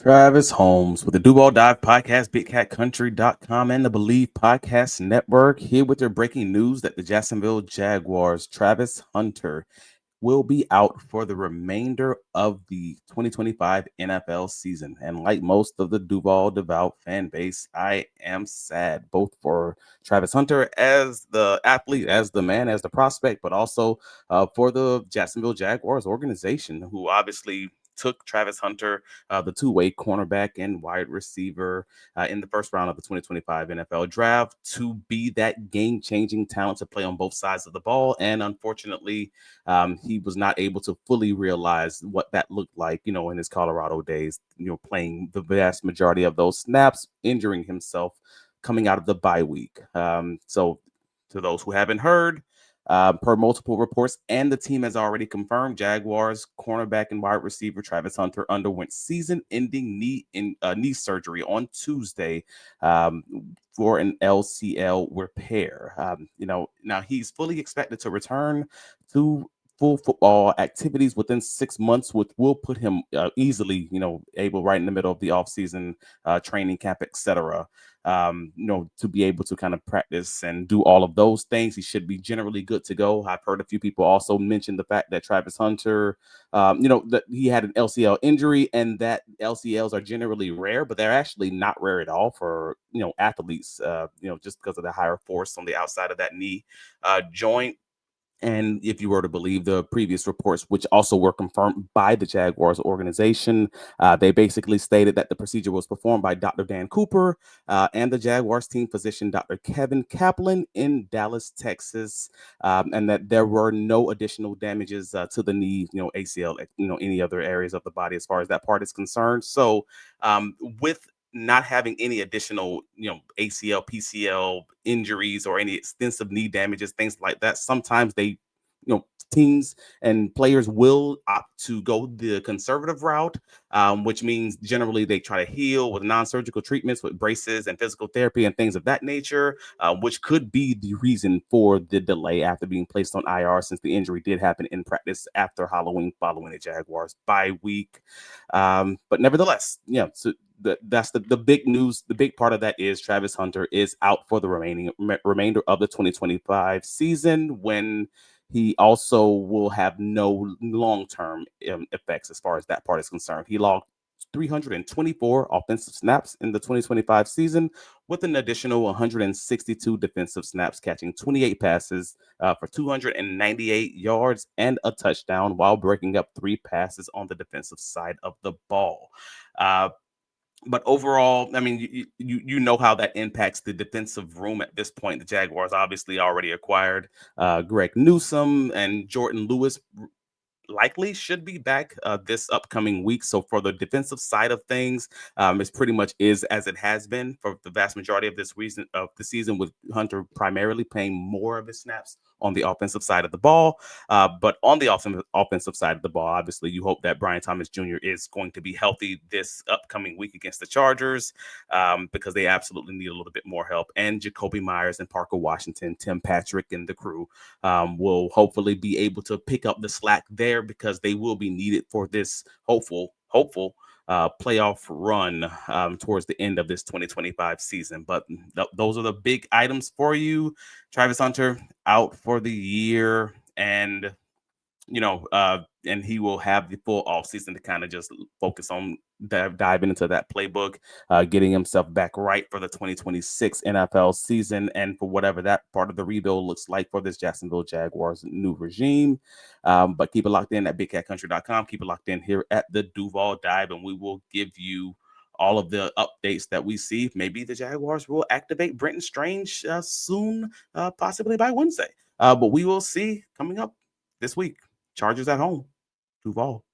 Travis Holmes with the Duval Dive Podcast, BigCatCountry.com, and the Believe Podcast Network, here with your breaking news that the Jacksonville Jaguars, Travis Hunter, will be out for the remainder of the 2025 NFL season. And like most of the Duuuval fan base, I am sad both for Travis Hunter as the athlete, as the man, as the prospect, but also for the Jacksonville Jaguars organization, who obviously took Travis Hunter, the two-way cornerback and wide receiver in the first round of the 2025 NFL draft, to be that game-changing talent to play on both sides of the ball. And unfortunately, he was not able to fully realize what that looked like, in his Colorado days, playing the vast majority of those snaps, injuring himself coming out of the bye week. So to those who haven't heard, per multiple reports, and the team has already confirmed, Jaguars cornerback and wide receiver Travis Hunter underwent season-ending knee surgery on Tuesday for an LCL repair. Now he's fully expected to return to full football activities within 6 months, which will put him easily, able right in the middle of the offseason training camp, etc. To be able to kind of practice and do all of those things. He should be generally good to go. I've heard a few people also mention the fact that Travis Hunter, that he had an LCL injury, and that LCLs are generally rare, but they're actually not rare at all for, athletes, just because of the higher force on the outside of that knee joint. And if you were to believe the previous reports, which also were confirmed by the Jaguars organization, they basically stated that the procedure was performed by Dr. Dan Cooper and the Jaguars team physician, Dr. Kevin Kaplan, in Dallas, Texas, and that there were no additional damages to the knee, ACL, any other areas of the body as far as that part is concerned. So with not having any additional, ACL, PCL injuries or any extensive knee damages, things like that, sometimes teams and players will opt to go the conservative route, which means generally they try to heal with non-surgical treatments, with braces and physical therapy and things of that nature, which could be the reason for the delay after being placed on IR, since the injury did happen in practice after Halloween following the Jaguars bye week. But nevertheless, so that's the big news. The big part of that is Travis Hunter is out for the remainder of the 2025 season, when he also will have no long-term effects as far as that part is concerned. He logged 324 offensive snaps in the 2025 season, with an additional 162 defensive snaps, catching 28 passes for 298 yards and a touchdown, while breaking up 3 passes on the defensive side of the ball. But overall, I mean, you know how that impacts the defensive room at this point. The Jaguars obviously already acquired Greg Newsome, and Jordan Lewis likely should be back this upcoming week. So for the defensive side of things, it's pretty much is as it has been for the vast majority of this reason of the season, with Hunter primarily playing more of his snaps on the offensive side of the ball. But on the offensive side of the ball, obviously you hope that Brian Thomas Jr. is going to be healthy this upcoming week against the Chargers, because they absolutely need a little bit more help. And Jacoby Myers and Parker Washington, Tim Patrick and the crew will hopefully be able to pick up the slack there, because they will be needed for this hopeful playoff run towards the end of this 2025 season. But those are the big items for you. Travis Hunter out for the year, and and he will have the full offseason to kind of just focus on diving into that playbook, getting himself back right for the 2026 NFL season, and for whatever that part of the rebuild looks like for this Jacksonville Jaguars new regime. But keep it locked in at BigCatCountry.com. Keep it locked in here at the Duval Dive, and we will give you all of the updates that we see. Maybe the Jaguars will activate Brenton Strange soon, possibly by Wednesday. But we will see coming up this week. Chargers at home. Duval.